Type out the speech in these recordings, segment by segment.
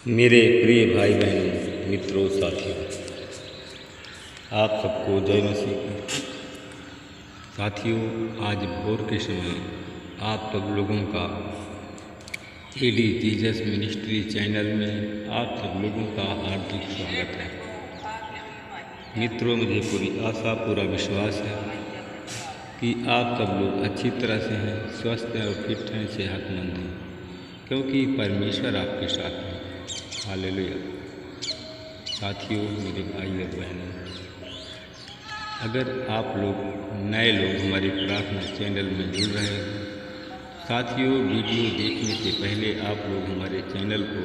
मेरे प्रिय भाई बहनों, मित्रों, साथियों, आप सबको जय मसीह की। साथियों, आज भोर के समय आप सब लोगों का एडी जीसस मिनिस्ट्री चैनल में आप सब लोगों का हार्दिक स्वागत है। मित्रों, मुझे पूरी आशा, पूरा विश्वास है कि आप सब लोग अच्छी तरह से हैं, स्वस्थ हैं और फिट हैं, सेहतमंद हैं, क्योंकि परमेश्वर आपके साथ है। हालेलुया। साथियों, मेरे भाई और बहनों, अगर आप लोग नए लोग हमारे प्रार्थना चैनल में जुड़ रहे हैं, साथियों, वीडियो देखने से पहले आप लोग हमारे चैनल को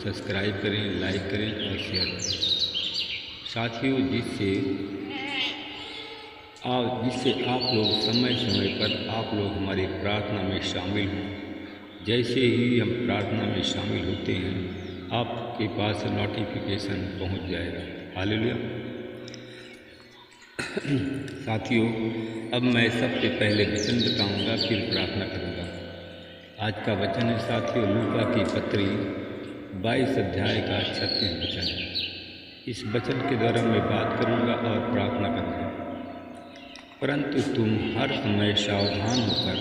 सब्सक्राइब करें, लाइक करें और शेयर करें। साथियों, जिससे आप लोग समय समय पर आप लोग हमारी प्रार्थना में शामिल हों। जैसे ही हम प्रार्थना में शामिल होते हैं, आपके पास नोटिफिकेशन पहुंच जाएगा। हालेलुया। साथियों, अब मैं सबसे पहले वचन बताऊंगा, फिर प्रार्थना करूंगा। आज का वचन है साथियों, लूका की पत्री 22 अध्याय का 36 वचन है। इस वचन के द्वारा मैं बात करूंगा और प्रार्थना करूंगा। परंतु तुम हर समय सावधान होकर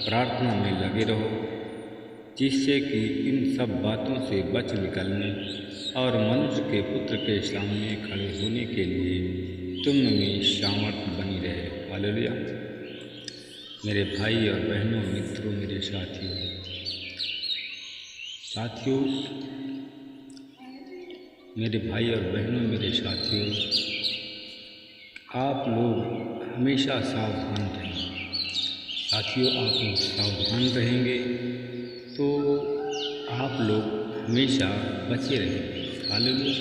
प्रार्थना में लगे रहो, जिससे कि इन सब बातों से बच निकलने और मनुष्य के पुत्र के सामने खड़े होने के लिए तुम में सामर्थ्य बनी रहे। हालेलुया। मेरे भाई और बहनों, मित्रों, मेरे साथियों, मेरे भाई और बहनों, मेरे साथियों, आप लोग हमेशा सावधान रहें। साथियों, आप लोग सावधान रहेंगे तो आप लोग हमेशा बचे रहेंगे। हालेलुया।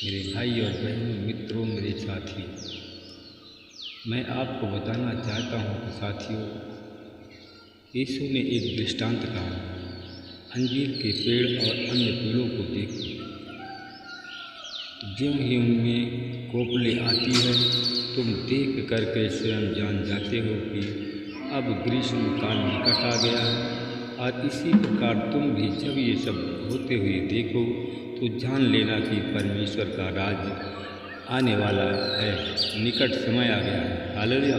मेरे भाई और बहनों, मित्रों, मेरे साथियों, मैं आपको बताना चाहता हूँ कि साथियों, यीशु ने एक दृष्टांत कहा। अंजीर के पेड़ और अन्य पेड़ों को देखो, ज्यों ही उनमें कोपले आती है, तुम देख करके स्वयं जान जाते हो कि अब ग्रीष्म काल निकट आ गया है। और इसी प्रकार तुम भी जब ये सब होते हुए देखो तो जान लेना कि परमेश्वर का राज्य आने वाला है, निकट समय आ गया है। हालेलुया।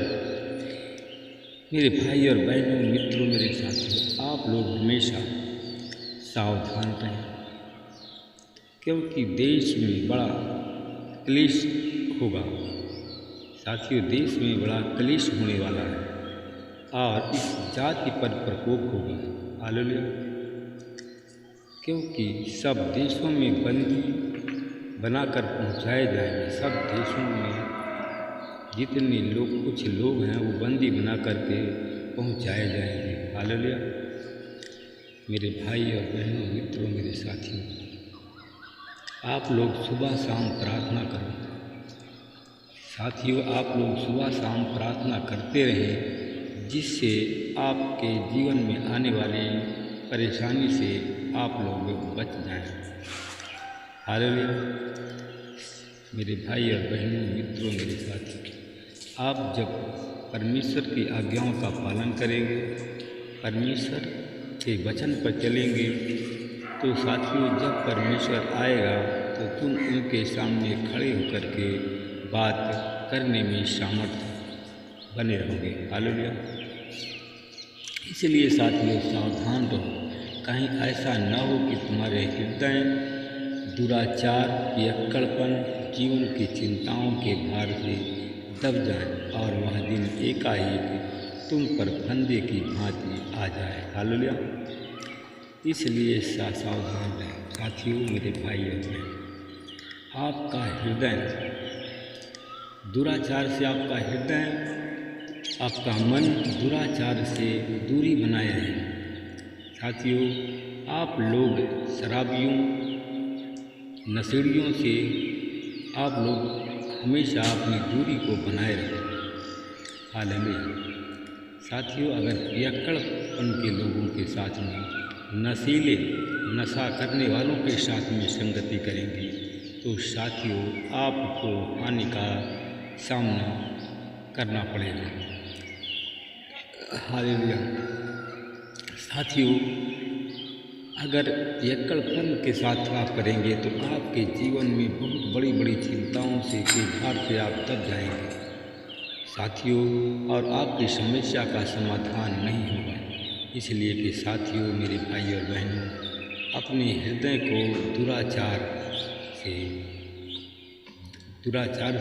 मेरे भाई और बहनों, मित्रों, मेरे साथियों, आप लोग हमेशा सावधान रहें, क्योंकि देश में बड़ा क्लेश होगा। साथियों, देश में बड़ा क्लेश होने वाला है और इस जाति पर प्रकोप होगा। हालेलुया। क्योंकि सब देशों में बंदी बनाकर पहुंचाए जाएंगे। सब देशों में जितने लोग, कुछ लोग हैं, वो बंदी बना करके पहुंचाए जाएंगे। हालेलुया। मेरे भाई और बहनों, मित्रों, मेरे साथियों, आप लोग सुबह शाम प्रार्थना करो। साथियों, आप लोग सुबह शाम प्रार्थना करते रहें, जिससे आपके जीवन में आने वाली परेशानी से आप लोग बच जाएं। हालेलुया। मेरे भाई और बहनों, मित्रों, मेरे साथियों, आप जब परमेश्वर की आज्ञाओं का पालन करेंगे, परमेश्वर के वचन पर चलेंगे, तो साथियों, जब परमेश्वर आएगा तो तुम उनके सामने खड़े होकर के बात करने में सामर्थ्य बने रहोगे। हालेलुया। इसलिए साथियों, सावधान रहो, कहीं ऐसा न हो कि तुम्हारे हृदय दुराचार, पियक्कड़पन, जीवन की चिंताओं के भार से दब जाए और वह दिन एकाएक तुम पर फंदे की भांति आ जाए। हालेलुया। इसलिए सावधान रहें। साथियों, मेरे भाई और बहन, आपका हृदय दुराचार से, आपका मन दुराचार से दूरी बनाए रहे। साथियों, आप लोग शराबियों, नशेड़ियों से आप लोग हमेशा अपनी दूरी को बनाए रखें। हालेलुया। साथियों, अगर पियक्कड़पन के लोगों के साथ में, नशीले, नशा करने वालों के साथ में संगति करेंगे, तो साथियों, आपको हानि का सामना करना पड़ेगा। हालेलुया। साथियों, अगर यक्कड़पन के साथ आप करेंगे तो आपके जीवन में बहुत बड़ी बड़ी चिंताओं से के भार से आप दब जाएंगे साथियों, और आपकी समस्या का समाधान नहीं होगा। इसलिए कि साथियों, मेरे भाई और बहनों, अपने हृदय को दुराचार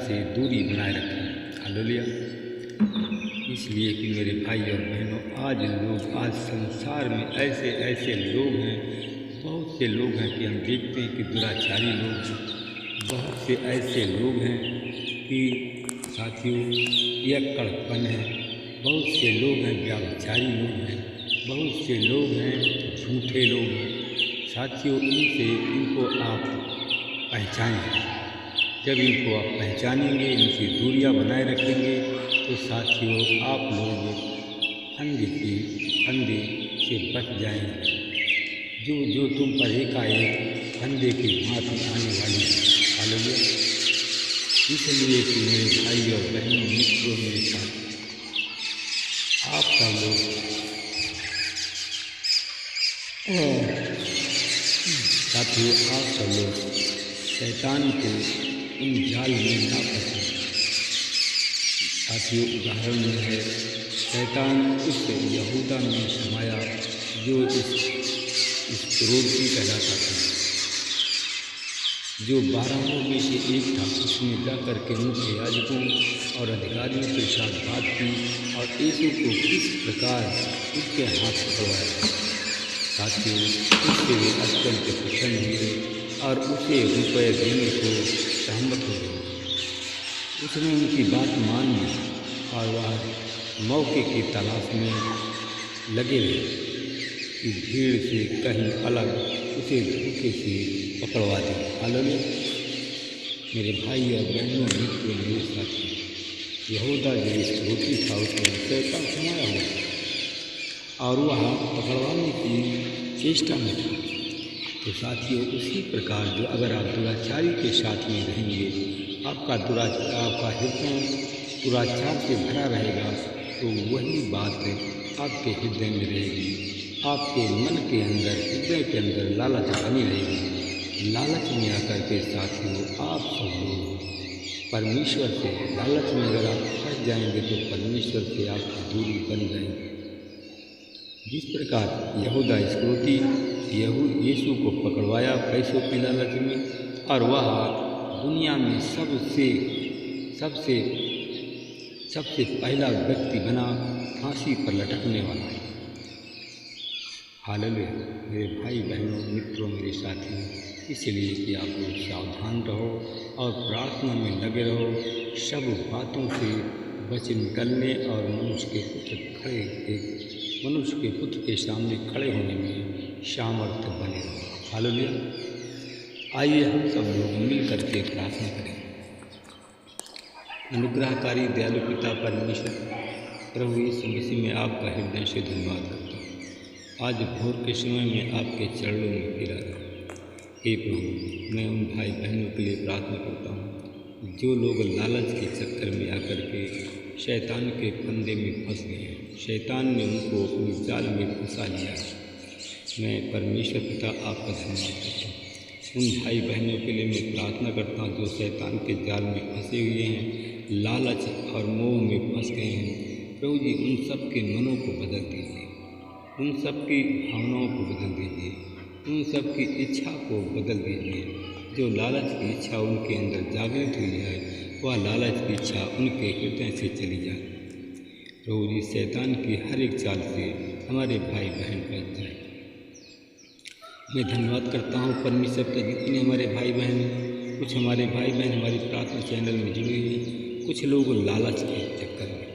से दूरी बनाए रखें। हालेलुया। इसलिए कि मेरे भाई और बहनों, आज संसार में ऐसे लोग हैं, बहुत से लोग हैं कि हम देखते हैं कि दुराचारी लोग हैं। बहुत से ऐसे लोग हैं कि साथियों यक्कड़पन है। बहुत से लोग हैं व्यभिचारी लोग हैं। बहुत से लोग हैं झूठे लोग हैं। साथियों, इनको आप पहचानें। जब इनको आप पहचानेंगे, इनकी दूरियां बनाए रखेंगे, तो साथियों आप लोग फंदे से बच जाएंगे, जो तुम पर एकाएक फंदे की भांति आने वाली है। हालेलुया। इसलिए कि मेरे भाई और बहनों, मित्रों, मेरे साथ आप सब लोग साथियों, आप सब लोग शैतान को उन जाल में ना फंसे। साथियों, उदाहरण में है, शैतान उस यहूदा में समाया जो इस्करियोती कहलाता था, जो 12 में से एक था। उसने जाकर के मुख्य याजकों और अधिकारियों के साथ बात की और यीशु को किस प्रकार उसके हाथ पकड़वाया। साथियों, उससे वे अत्यंत प्रसन्न हुए और उसे रुपये देने को सहमत हो गए। उसने उनकी बात मान ली और वह मौके की तलाश में लगे रहे कि भीड़ से कहीं अलग उसे धोखे से पकड़वा दी। हालेलुया। मेरे भाई और बहनों, मित्रों, मेरे साथी, यहूदा जो इस्करियोती था, उसमें शैतान समाया हुआ और वह पकड़वाने की चेष्टा में था। तो साथियों, उसी प्रकार जो अगर आप दुराचारी के साथ में रहेंगे, आपका हृदय दुराचार से भरा रहेगा, तो वही बात आपके हृदय में रहेगी। आपके मन के अंदर, हृदय के अंदर लालच बनी रहेगी। लालच में आकर के साथियों, आप सब लोग परमेश्वर से, लालच में अगर आप फंस जाएंगे तो परमेश्वर से आपकी दूरी बन जाएगी। जिस प्रकार यहूदा इस्करियोती यीशु को पकड़वाया पैसों के लालच में, और वह दुनिया में सबसे पहला व्यक्ति बना फांसी पर लटकने वाला है। हालेलुया। मेरे भाई बहनों, मित्रों, मेरे साथियों, इसलिए कि आप लोग सावधान रहो और प्रार्थना में लगे रहो। सब बातों से बच निकलने और मनुष्य के पुत्र के सामने खड़े होने में सामर्थ्य बने रहो। हालेलुया। आइए हम सब लोग मिल करके प्रार्थना करें। अनुग्रहकारी दयालु पिता परमेश्वर, प्रभु यीशु मसीह में आपका हृदय से धन्यवाद करता हूँ। आज भोर के समय में आपके चरणों में गिरा रहा। हे प्रभु, मैं उन भाई बहनों के लिए प्रार्थना करता हूँ जो लोग लालच के चक्कर में आकर के शैतान के फंदे में फंस गए हैं। शैतान ने उनको अपनी जाल में फंसा लिया। मैं परमेश्वर पिता आपका धन्यवाद करता हूँ। उन भाई बहनों के लिए मैं प्रार्थना करता हूँ जो शैतान के जाल में फंसे हुए हैं, लालच और मोह में फंस गए हैं। प्रभु जी, उन सब के मनों को बदल दीजिए, उन सब की भावनाओं को बदल दीजिए, उन सब की इच्छा को बदल दीजिए। जो लालच की इच्छा उनके अंदर जागृत हुई है, वह लालच की इच्छा उनके हृदय से चली जाए। प्रभु जी, शैतान की हर एक चाल से हमारे भाई बहन बच जाए। मैं धन्यवाद करता हूँ परमेश्वर का, जितने हमारे भाई बहन हैं, कुछ हमारे भाई बहन हमारी प्रार्थना चैनल में जुड़े हुए हैं। कुछ लोग लालच के चक्कर में,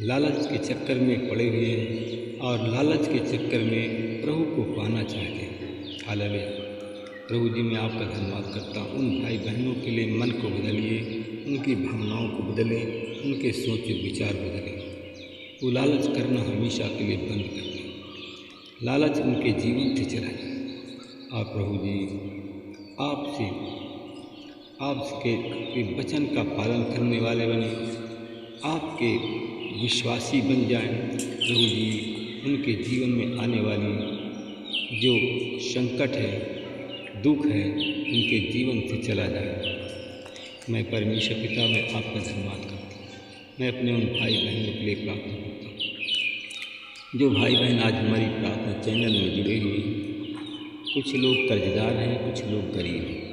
लालच के चक्कर में पड़े हुए हैं और लालच के चक्कर में प्रभु को पाना चाहते हैं। हालेलुया। प्रभु जी, मैं आपका धन्यवाद करता हूँ। उन भाई बहनों के लिए मन को बदलिए, उनकी भावनाओं को बदलें, उनके सोच विचार बदलें। वो लालच करना हमेशा के लिए बंद कर दें। लालच उनके जीवन से चला जाए। और प्रभु जी, आपके वचन का पालन करने वाले बने, आपके विश्वासी बन जाएं। प्रभु जी, उनके जीवन में आने वाली जो संकट है, दुख है, उनके जीवन से चला जाए। मैं परमेश्वर पिता में आपका धन्यवाद करता हूँ। मैं अपने उन भाई बहनों के लिए प्रार्थना करता हूँ जो भाई बहन आज हमारी प्रार्थना चैनल में जुड़े हुए हैं। कुछ लोग कर्जदार हैं, कुछ लोग गरीब हैं।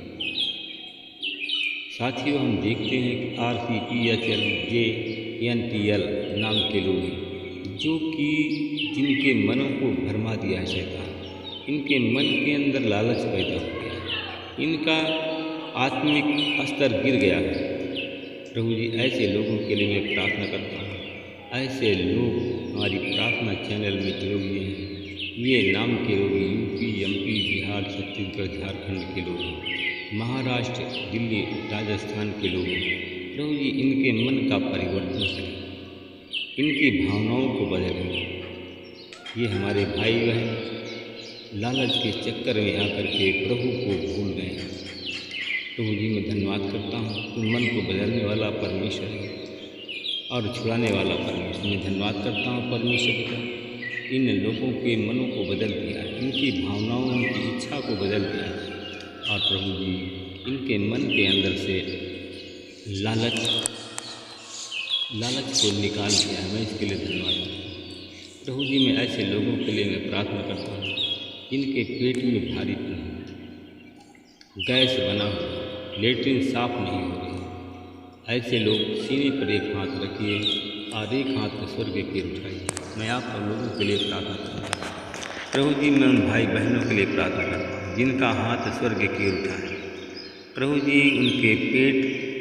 साथियों, हम देखते हैं कि RCPHL JNTL नाम के लोग हैं जो कि जिनके मनों को भरमा दिया है शैतान। इनके मन के अंदर लालच पैदा हो गया है, इनका आत्मिक स्तर गिर गया है। प्रभु जी, ऐसे लोगों के लिए मैं प्रार्थना करता हूँ। ऐसे लोग हमारी प्रार्थना चैनल में जुड़े हुए हैं। ये नाम के लोग UP, MP, बिहार, छत्तीसगढ़, झारखंड के लोग हैं, महाराष्ट्र, दिल्ली, राजस्थान के लोग हैं। प्रभु जी, इनके मन का परिवर्तन करें, इनकी भावनाओं को बदलें। ये हमारे भाई बहन लालच के चक्कर में आकर के प्रभु को भूल गए हैं। प्रभु जी, मैं धन्यवाद करता हूँ, तुम मन को बदलने वाला परमेश्वर है और छुड़ाने वाला परमेश्वर। मैं धन्यवाद करता हूँ परमेश्वर पिता, इन लोगों के मनों को बदल दिया, इनकी भावनाओं, उनकी इच्छा को बदल दिया। और प्रभु जी, इनके मन के अंदर से लालच को निकाल दिया है। मैं इसके लिए धन्यवाद करता हूँ। प्रभु जी, मैं ऐसे लोगों के लिए मैं प्रार्थना करता हूँ जिनके पेट में भारीपन है, गैस बना हो, लेटरिन साफ नहीं हो रही। ऐसे लोग सीने पर एक हाथ रखिए और एक हाथ स्वर्ग की ओर उठाइए। मैं आप लोगों के लिए प्रार्थना करता हूँ। प्रभु जी, मैं उन भाई बहनों के लिए प्रार्थना करता हूँ जिनका हाथ स्वर्ग की ओर उठा है। प्रभु जी, उनके पेट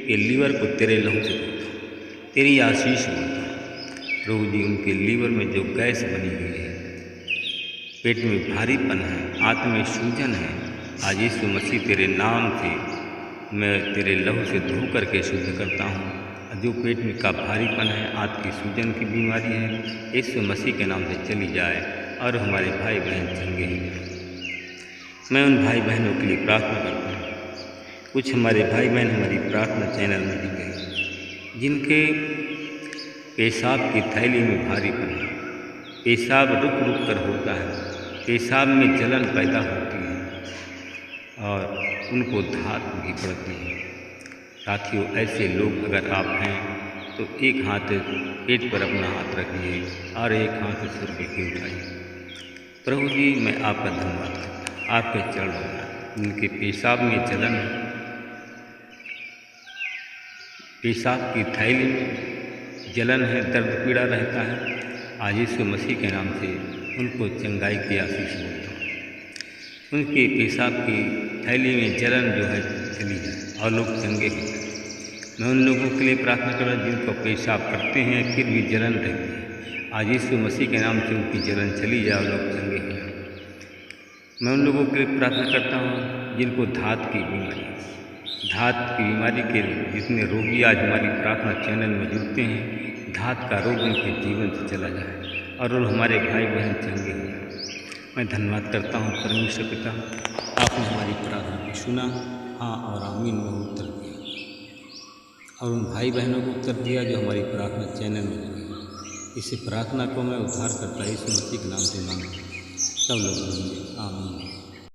के लीवर को तेरे लहू से धोता, तेरी आशीष होता। प्रभु जी, उनके लीवर में जो गैस बनी हुई है, पेट में भारीपन है, आत्मा में सूजन है, आज यीशु मसीह तेरे नाम से मैं तेरे लहू से धो करके शुद्ध करता हूँ। जो पेट में का भारीपन है, आत्मा की सूजन की बीमारी है, यीशु मसीह के नाम से चली जाए और हमारे भाई बहन चंगे हो जाए। मैं उन भाई बहनों के लिए प्रार्थना करता हूँ। कुछ हमारे भाई बहन हमारी प्रार्थना चैनल में जुड़ गए जिनके पेशाब की थैली में भारीपन है, पेशाब रुक रुक कर होता है, पेशाब में जलन पैदा होती है और उनको धात भी पड़ती है। साथियों, ऐसे लोग अगर आप हैं तो एक हाथ पेट पर अपना हाथ रखिए और एक हाथ स्वर्ग की उठाइए। प्रभु जी, मैं आपका धन्यवाद करता हूँ, आपके चरणों में। उनके पेशाब में जलन है, पेशाब की थैली में जलन है, दर्द पीड़ा रहता है, आज यीशु मसीह के नाम से उनको चंगाई की आशीष देता हूँ। उनके पेशाब की थैली में जलन जो है चली जाए और लोग चंगे हो जाए। मैं उन लोगों के लिए प्रार्थना कर रहा हूँ जिनको पेशाब करते हैं फिर भी जलन रहती है, आज यीशु मसीह के नाम से उनकी जलन चली जाए और लोग चंगे हो जाए। मैं उन लोगों के लिए प्रार्थना करता हूँ जिनको धात की बीमारी, धात की बीमारी के जितने रोगी आज हमारी प्रार्थना चैनल में जुड़ते हैं, धात का रोग उनके जीवन से चला जाए और हमारे भाई बहन चंगे हो जाए। मैं धन्यवाद करता हूँ परमेश्वर पिता, आपने हमारी प्रार्थना को सुना, हाँ और आमीन में उत्तर दिया और उन भाई बहनों को उत्तर दिया जो हमारी प्रार्थना चैनल में लगे। इस प्रार्थना को मैं उद्धार करता यीशु मसीह के नाम से मांगता हूँ। सब लोग आमीन।